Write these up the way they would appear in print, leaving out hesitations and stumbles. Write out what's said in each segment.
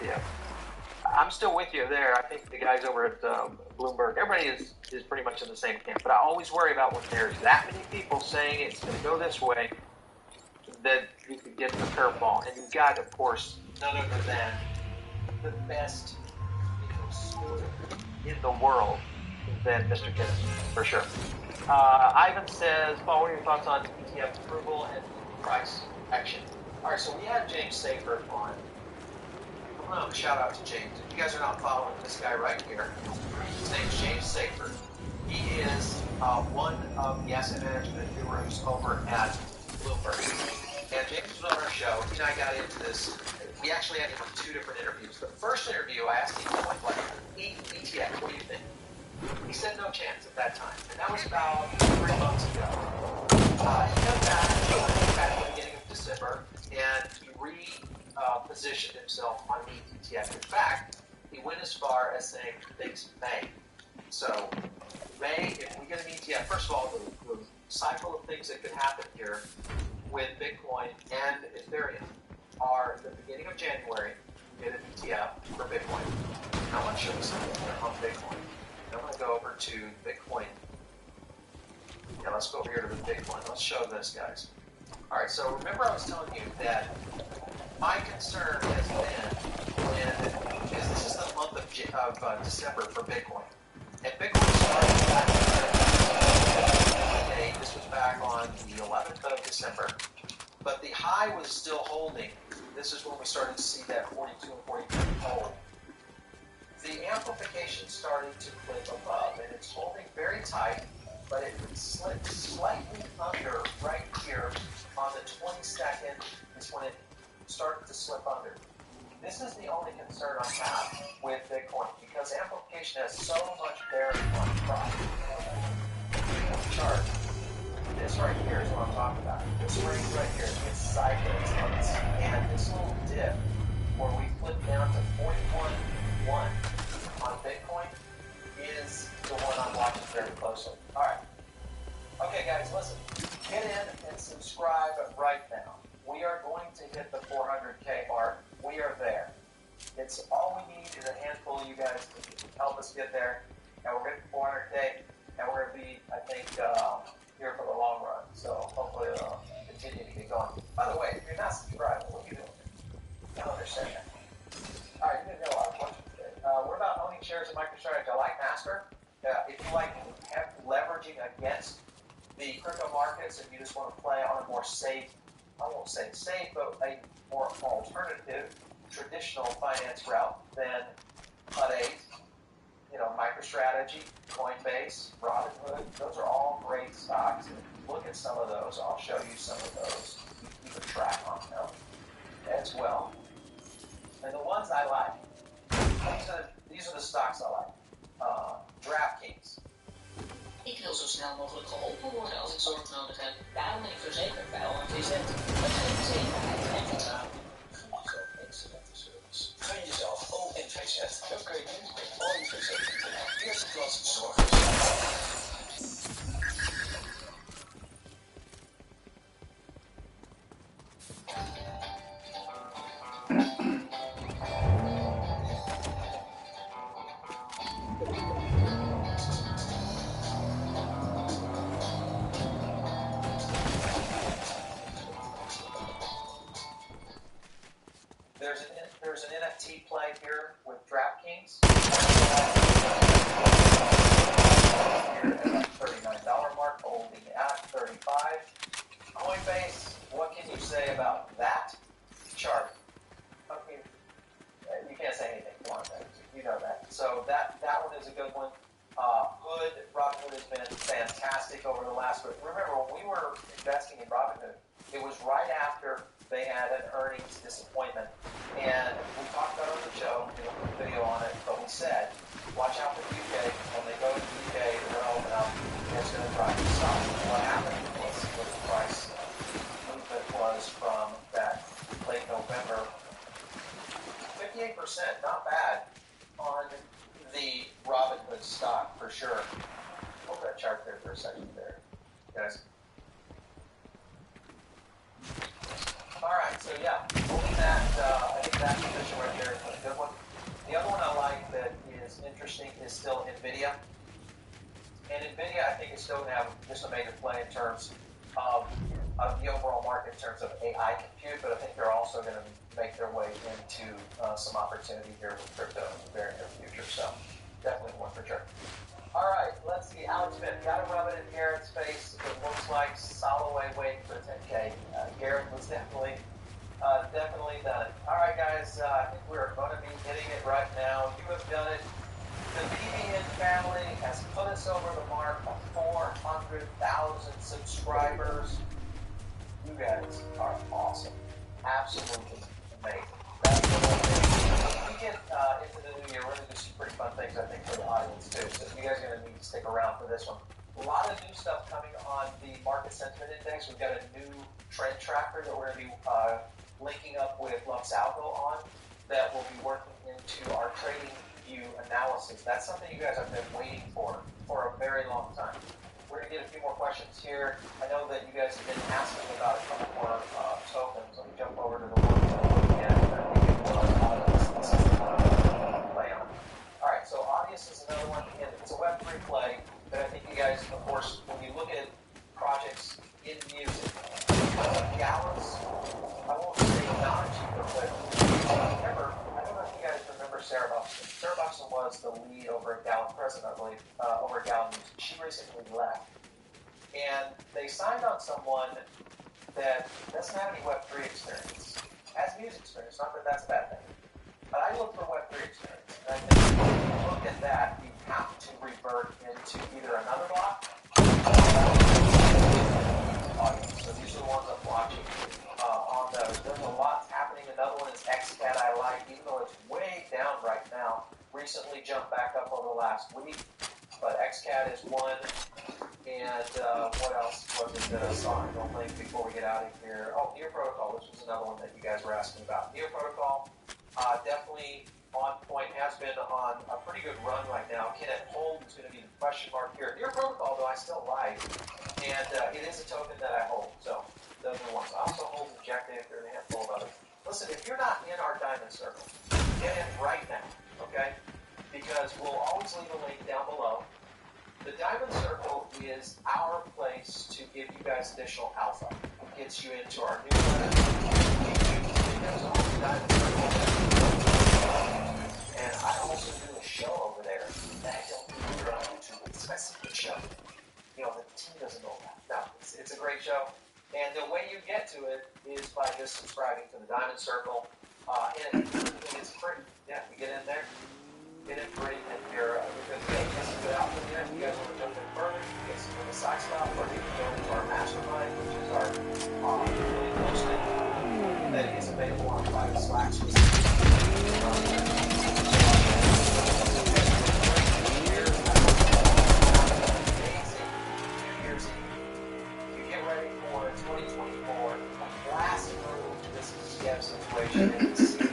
Yeah. I'm still with you there. I think the guys over at Bloomberg, everybody is pretty much in the same camp. But I always worry about when there's that many people saying it's going to go this way, that you could get the curveball. And you've got, of course, none other than the best in the world than Mr. Kennedy, for sure. Ivan says, Paul, what are your thoughts on ETF approval and price action? All right, so we had James Safer on. I'm going to shout out to James. If you guys are not following this guy right here, his name is James Safer. He is one of the asset management gurus over at Bloomberg. And James was on our show. He and I got into this. We actually had him on 2 different interviews. The first interview, I asked him, like, ETF, what do you think? He said no chance at that time. And that was about 3 months ago. He came back at the beginning of December, and he repositioned himself on an ETF. In fact, he went as far as saying he thinks May. So, May, if we get an ETF, first of all, the cycle of things that could happen here with Bitcoin and Ethereum are the beginning of January, you get an ETF for Bitcoin. Now, I want to show you something here on Bitcoin. I'm going to go over to Bitcoin. Yeah, let's go over here to the Bitcoin. Let's show this, guys. All right, so remember I was telling you that my concern has been, is this is the month of December for Bitcoin. And Bitcoin started back in this was back on the 11th of December. But the high was still holding. This is when we started to see that 42 and 43 hold. The amplification started to clip above, and it's holding very tight, but it slipped slightly under right here on the 22nd is when it started to slip under. This is the only concern I have with Bitcoin, because amplification has so much bearing on price. Chart. This right here is what I'm talking about. This range right here is sideways, and this little dip where we flip down to 41.1 on Bitcoin is the one I'm watching very closely. All right. Okay, guys, listen. Get in and subscribe right now. We are going to hit the 400K mark. We are there. It's all we need is a handful of you guys to help us get there. And we're getting 400K, and we're going to be, I think, here for the long run. So hopefully it'll continue to get going. By the way, if you're not subscribed, what are you doing? I don't understand that. All right, you didn't get a lot of questions today. What about owning shares in MicroStrategy? I like Master. If you like leveraging against the crypto markets and you just want to play on a more safe, I won't say safe, but a more alternative, traditional finance route than HUD 8, MicroStrategy, Coinbase, Robinhood, those are all great stocks. And look at some of those. I'll show you some of those. Keep a track on them as well. And the ones I like, these are the stocks I like. DraftKings. Ik wil zo snel mogelijk geholpen worden als ik zorg nodig heb. Daarom ben ik verzekerd bij OMVZ. Dat geeft zekerheid en vertrouwen. Gun jezelf excellente service. Gun jezelf OMVZ. Dat kun je doen met OMVZ. Eerste klas zorg. There's an NFT play here with DraftKings. Here at that $39 mark, holding at 35. Coinbase, what can you say about that chart? I mean, you can't say anything. Come on, man. You know that. So that one is a good one. Robinhood has been fantastic over the last week. Remember, when we were investing in Robinhood, it was right after they had an earnings disappointment. And we talked about it on the show, we put a video on it, but we said, watch out for the UK. When they go to the UK, they're going to open up, and it's going to drive the stock. What happened was what the price movement was from that late November. 58%, not bad on the Robinhood stock for sure. Hold that chart there for a second there, guys. All right, so yeah, holding that, I think that position right there is a good one. The other one I like that is interesting is still NVIDIA. And NVIDIA, I think, is still going to have just a major play in terms of the overall market in terms of AI compute, but I think they're also going to make their way into some opportunity here with crypto in the very near future. So definitely one for sure. All right, let's see. Alex Smith, got to rub it in Garrett's face. It looks like Soloway waiting for 10K. Garrett was definitely done it. All right, guys, I think we're going to be hitting it right now. You have done it. The BBN family has put us over the mark of 400,000 subscribers. You guys are awesome. Absolutely amazing. That's the whole thing. When we get into the new year, we're going to do some pretty fun things, I think, for the audience, too. So you guys are going to need to stick around for this one. A lot of new stuff coming on the Market Sentiment Index. We've got a new trend tracker that we're going to be linking up with Luxalgo on that will be working into our trading view analysis. That's something you guys have been waiting for a very long time. We're going to get a few more questions here. I know that you guys have been asking about a couple more tokens. Let me jump over to the one that we're looking at. I think it was Audius. This is the one I'm play on. All right, so Audius is another one. Again, it's a Web3 play, but I think you guys, of course, when you look at projects in music, Gallus, I won't say not cheaper, but remember, I don't know if you guys remember Sarah Buxton. Sarah Buxton was the lead over at Gallup, president, I believe, over at Gallup Music. She recently left. And they signed on someone that doesn't have any Web3 experience. Has music experience, not that that's a bad thing. But I look for Web3 experience. And I think if you look at that, you have to revert into either another block audience. So these are the ones I'm watching on those. There's a lot happening. Another one is XCAT I like, even though it's way down right now. Recently jumped back up over the last week. But XCAT is one. And what else was it that I saw? I don't think before we get out of here. Oh, Neo Protocol. This was another one that you guys were asking about. Neo Protocol, definitely on point. Has been on a pretty good run right now. Can it hold? Is going to be the question mark here. Neo Protocol, though, I still like. And it is a token that I hold. So those are ones. I also hold Injective. There's a handful of others. Listen, if you're not in our Diamond Circle, get in right now, okay? Because we'll always leave a link down below. The Diamond Circle is our place to give you guys additional alpha. It gets you into our newsletter. There's also Diamond Circle. And I also do a show over there that I don't do here on YouTube. It's my secret show. You know, the team doesn't know that. No, it's a great show. And the way you get to it is by just subscribing to the Diamond Circle. And it's free. Yeah, you get in there. Get it free, and you're because you get some good output there. If you guys want to jump in further, you get some of the side stuff, or you can go into our mastermind, which is our really posted that is available on private Slack. You get ready for 2024, a blast through this ETF situation and see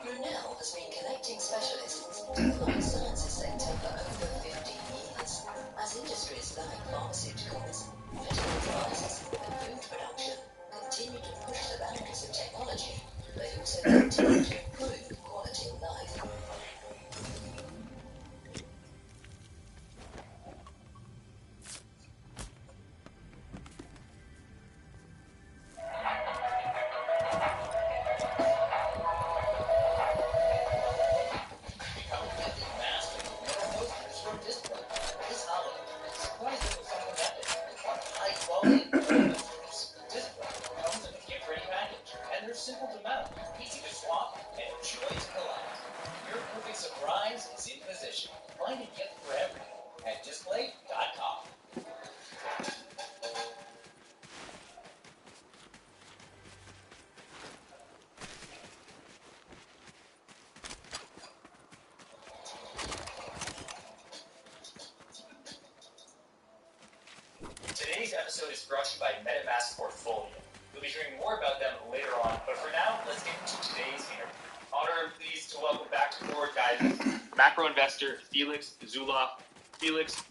Brunel has been connecting specialists to the life sciences sector for episode is brought to you by MetaMask Portfolio. We'll be hearing more about them later on, but for now, let's get into today's interview. Honor and pleased to welcome back to board, guys, macro investor Felix Zulauf. Felix.